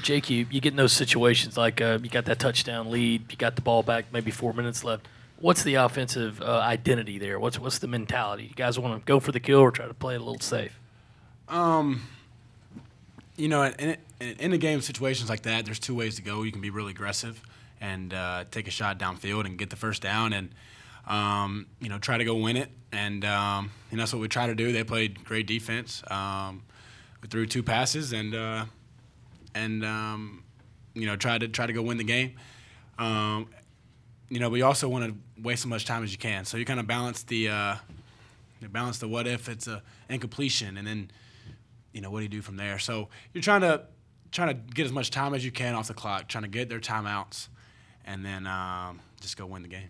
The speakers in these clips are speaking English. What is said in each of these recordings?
Jake, you get in those situations like you got that touchdown lead, you got the ball back, maybe 4 minutes left. What's the offensive identity there? What's the mentality? You guys want to go for the kill or try to play it a little safe? You know, in a game situations like that, there's two ways to go. You can be really aggressive and take a shot downfield and get the first down and, you know, try to go win it. And that's what we try to do. They played great defense. We threw 2 passes and you know, try to go win the game. You know, we also want to waste as much time as you can. So you kind of balance the what if it's a incompletion, and then, you know, what do you do from there? So you're trying to get as much time as you can off the clock, trying to get their timeouts, and then just go win the game.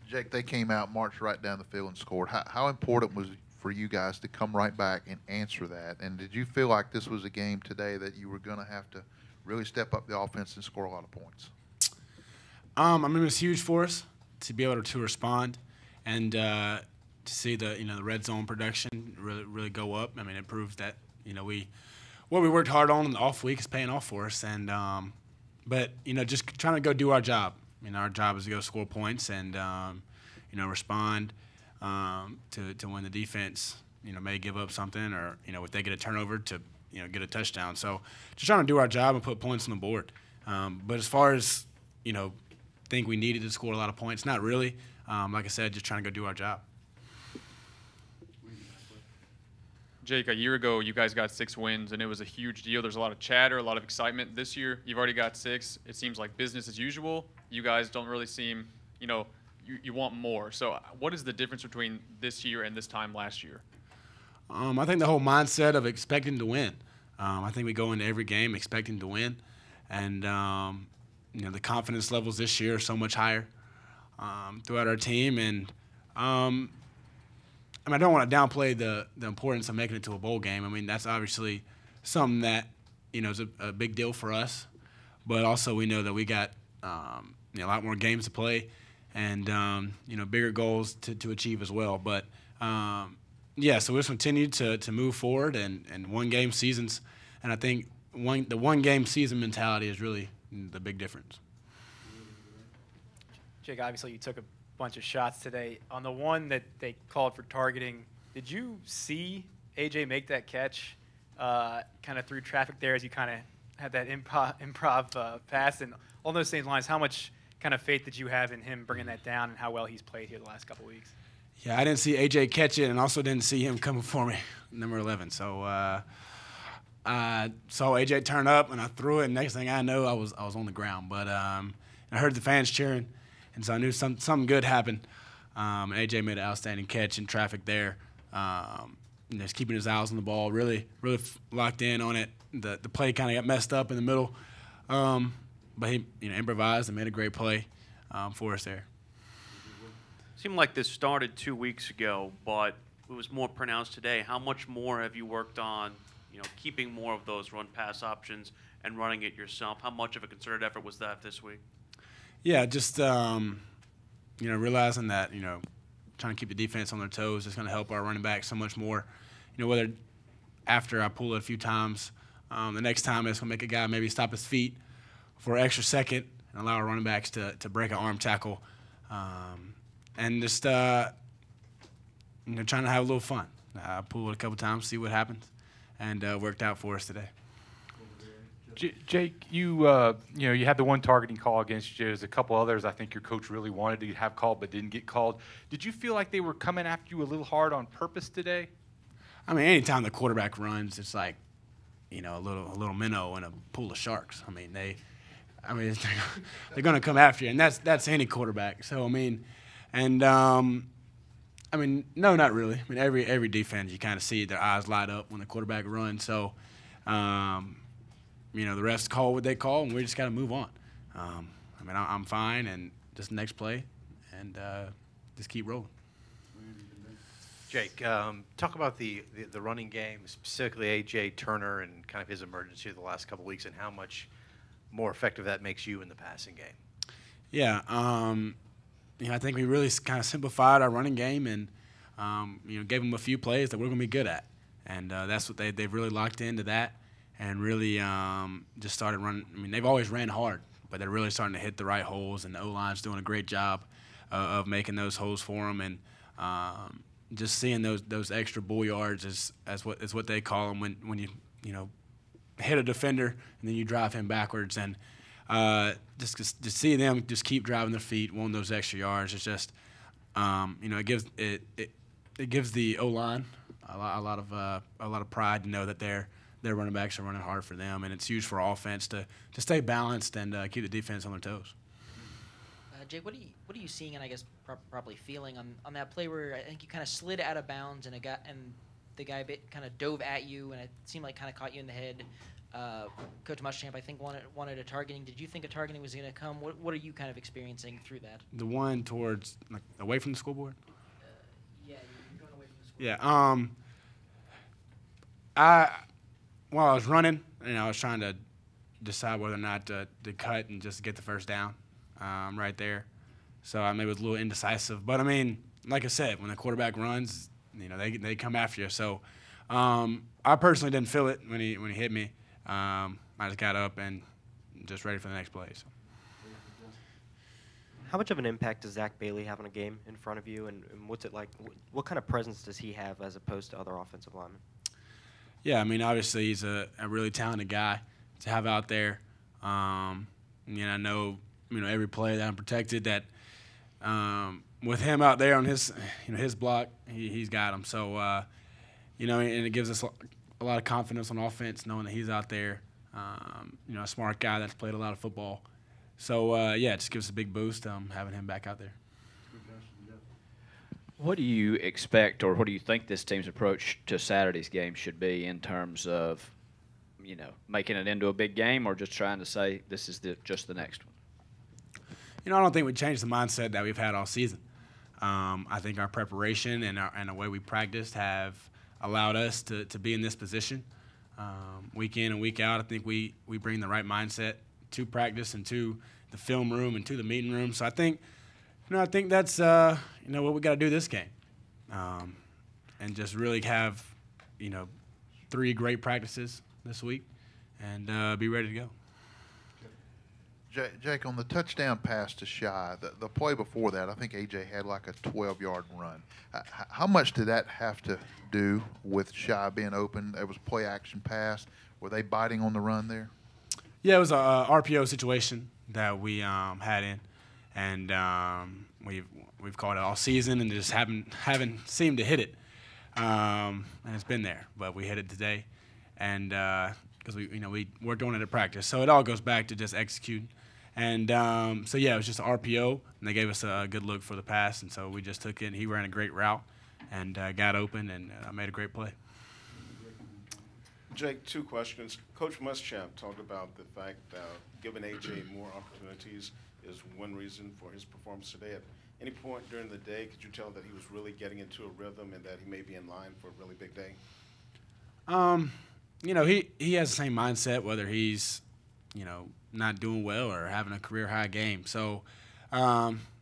Jake, they came out, marched right down the field, and scored. How important was it for you guys to come right back and answer that? And did you feel like this was a game today that you were going to have to really step up the offense and score a lot of points? I mean, it was huge for us to be able to respond and to see the red zone production really go up. I mean, it proves that, you know, what we worked hard on in the off week is paying off for us. And but, you know, just trying to go do our job. You know, our job is to go score points and you know, respond to when the defense, you know, may give up something, or, you know, if they get a turnover, to, you know, get a touchdown. So just trying to do our job and put points on the board. But as far as, you know, think we needed to score a lot of points, not really. Like I said, just trying to go do our job. Jake, a year ago, you guys got 6 wins, and it was a huge deal. There's a lot of chatter, a lot of excitement. This year, you've already got 6. It seems like business as usual. You guys don't really seem, you know, you want more. So what is the difference between this year and this time last year? I think the whole mindset of expecting to win. I think we go into every game expecting to win. And, you know, the confidence levels this year are so much higher throughout our team. And, I mean, I don't want to downplay the importance of making it to a bowl game. I mean, that's obviously something that, you know, is a big deal for us. But also we know that we got you know, a lot more games to play and, you know, bigger goals to achieve as well. But, yeah, so we'll continue to move forward and one-game seasons. And I think the one-game season mentality is really the big difference. Jake, obviously you took a bunch of shots today. On the one that they called for targeting, did you see A.J. make that catch kind of through traffic there as you kind of had that improv pass? And on those same lines, how much kind of faith did you have in him bringing that down and how well he's played here the last couple of weeks? Yeah, I didn't see A.J. catch it and also didn't see him coming for me, number 11. So I saw A.J. turn up and I threw it, and next thing I know, I was on the ground. But I heard the fans cheering, and so I knew something good happened. And A.J. made an outstanding catch in traffic there. You know, just keeping his eyes on the ball, really locked in on it. The play kind of got messed up in the middle, but he, you know, improvised and made a great play for us there. Seemed like this started 2 weeks ago, but it was more pronounced today. How much more have you worked on, you know, keeping more of those run-pass options and running it yourself? How much of a concerted effort was that this week? Yeah, just you know, realizing that, you know, trying to keep the defense on their toes is going to help our running back so much more. You know, whether after I pull it a few times, the next time it's going to make a guy maybe stop his feet for an extra second and allow our running backs to break an arm tackle. And just, you know, trying to have a little fun. I pulled it a couple times, see what happens, and worked out for us today. Jake, you know, you had the one targeting call against you. There's a couple others I think your coach really wanted to have called but didn't get called. Did you feel like they were coming after you a little hard on purpose today? I mean, anytime the quarterback runs, it's like, you know, a little minnow in a pool of sharks. I mean, they're going to come after you, and that's any quarterback. So I mean, and I mean, no, not really. I mean, every defense you kind of see their eyes light up when the quarterback runs. So, you know, the refs call what they call, and we just got to move on. I mean, I'm fine, and just next play, and just keep rolling. Jake, talk about the running game, specifically A.J. Turner and kind of his emergence here the last couple of weeks, and how much more effective that makes you in the passing game. Yeah, you know, I think we really kind of simplified our running game and, you know, gave them a few plays that we're going to be good at. and that's what they've really locked into that, and really just started running. I mean, they've always ran hard, but they're really starting to hit the right holes, and the O-line's doing a great job of making those holes for them, and just seeing those extra bull yards is what they call them when you hit a defender and then you drive him backwards, and just to see them just keep driving their feet, wanting those extra yards. It's just it gives the O-line a lot of pride to know that their running backs are running hard for them, and it's huge for our offense to stay balanced and keep the defense on their toes. Jake, what are you seeing and I guess probably feeling on that play where I think you kind of slid out of bounds and the guy kind of dove at you and it seemed like kind of caught you in the head. Coach Muschamp, I think, wanted a targeting. Did you think a targeting was going to come? What are you kind of experiencing through that? The one towards away from the scoreboard. Yeah, you're going away from the scoreboard. Yeah. While I was running, I was trying to decide whether or not to cut and just get the first down right there. So I maybe was a little indecisive. But, I mean, like I said, when the quarterback runs, they come after you. So I personally didn't feel it when he hit me. I just got up and just ready for the next play. So. How much of an impact does Zach Bailey have on a game in front of you, and what's it like? What kind of presence does he have as opposed to other offensive linemen? Yeah, I mean, obviously he's a really talented guy to have out there. I know every play that I'm protected that with him out there on his block, he's got him. So and it gives us a lot of confidence on offense knowing that he's out there. A smart guy that's played a lot of football. So it just gives us a big boost having him back out there. What do you expect, or what do you think this team's approach to Saturday's game should be in terms of, making it into a big game, or just trying to say this is just the next one? I don't think we changed the mindset that we've had all season. I think our preparation and the way we practiced have allowed us to be in this position week in and week out. I think we bring the right mindset to practice and to the film room and to the meeting room. So I think that's what we got to do this game, and just really have 3 great practices this week and be ready to go. Jake, on the touchdown pass to Shy, the play before that, I think A.J. had like a 12-yard run. How much did that have to do with Shy being open? It was play action pass. Were they biting on the run there? Yeah, it was a RPO situation that we had in, and we've called it all season and just haven't seemed to hit it. And it's been there, but we hit it today, and because we worked on it at practice, so it all goes back to just executing. And it was just an RPO, and they gave us a good look for the pass, and so we just took it. And he ran a great route and got open and made a great play. Jake, 2 questions. Coach Muschamp talked about the fact that giving A.J. more opportunities is one reason for his performance today. At any point during the day, could you tell that he was really getting into a rhythm and that he may be in line for a really big day? He has the same mindset whether he's, not doing well or having a career high game. So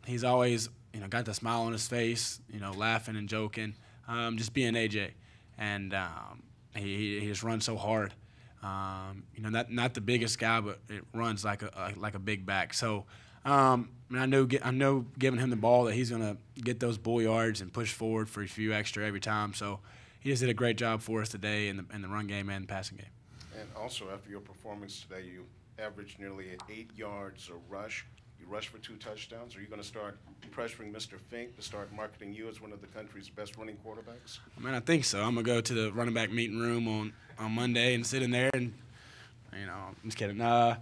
he's always, got the smile on his face, laughing and joking, just being A.J. And he just runs so hard. Not the biggest guy, but it runs like a big back. So I know giving him the ball that he's gonna get those bull yards and push forward for a few extra every time. So he just did a great job for us today in the run game and passing game. And also, after your performance today, you averaged nearly 8 yards a rush. You rushed for 2 touchdowns. Are you going to start pressuring Mr. Fink to start marketing you as one of the country's best running quarterbacks? I think so. I'm going to go to the running back meeting room on Monday and sit in there and, I'm just kidding. But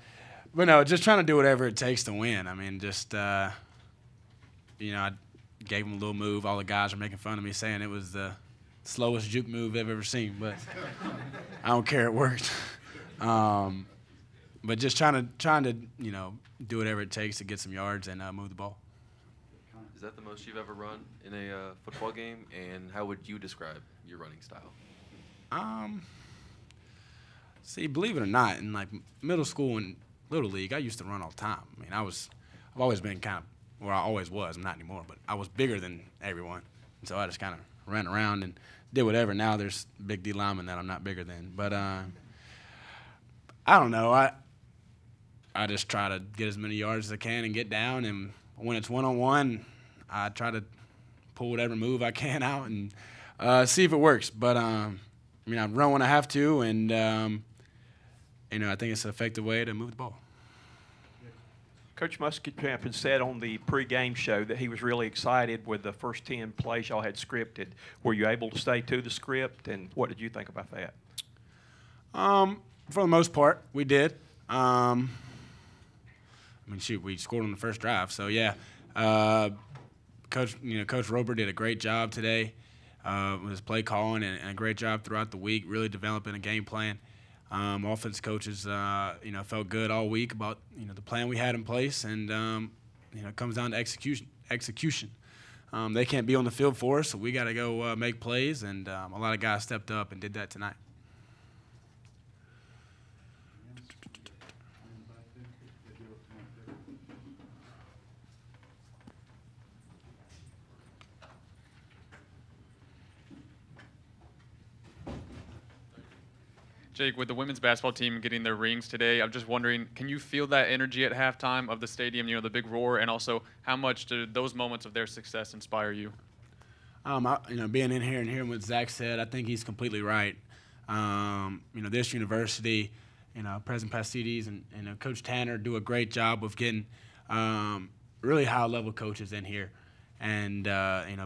no, just trying to do whatever it takes to win. I mean, just, I gave him a little move. All the guys are making fun of me saying it was the slowest juke move they've ever seen, but I don't care. It worked. But just trying to do whatever it takes to get some yards and move the ball. Is that the most you've ever run in a football game? And how would you describe your running style? See, believe it or not, in middle school and little league, I used to run all the time. I mean, I've always been I always was. I'm not anymore, but I was bigger than everyone, and so I just kind of ran around. And did whatever. Now there's big D linemen that I'm not bigger than. But I don't know. I just try to get as many yards as I can and get down. And when it's one-on-one, I try to pull whatever move I can out and see if it works. But, I run when I have to, and, I think it's an effective way to move the ball. Coach Muschamp said on the pregame show that he was really excited with the first 10 plays y'all had scripted. Were you able to stay to the script, and what did you think about that? For the most part, we did. We scored on the first drive, so yeah. Coach Roper did a great job today with his play calling and a great job throughout the week, really developing a game plan. Offense coaches, felt good all week about, the plan we had in place, and, it comes down to execution. They can't be on the field for us, so we got to go make plays, and a lot of guys stepped up and did that tonight. Jake, with the women's basketball team getting their rings today, I'm just wondering, can you feel that energy at halftime of the stadium, the big roar, and also how much do those moments of their success inspire you? Being in here and hearing what Zach said, I think he's completely right. This university, President Pastides and Coach Tanner do a great job of getting really high-level coaches in here and,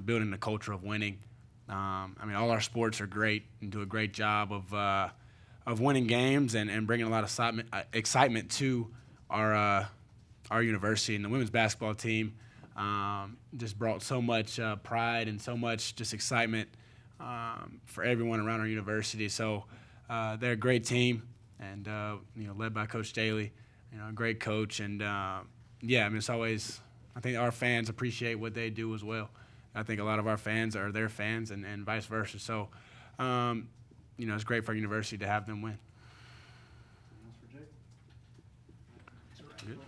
building the culture of winning. All our sports are great and do a great job of winning games and bringing a lot of excitement to our university. And the women's basketball team just brought so much pride and so much just excitement for everyone around our university. So they're a great team, and led by Coach Daly, a great coach. And it's always, I think our fans appreciate what they do as well. I think a lot of our fans are their fans, and vice versa. So. It's great for our university to have them win. Good.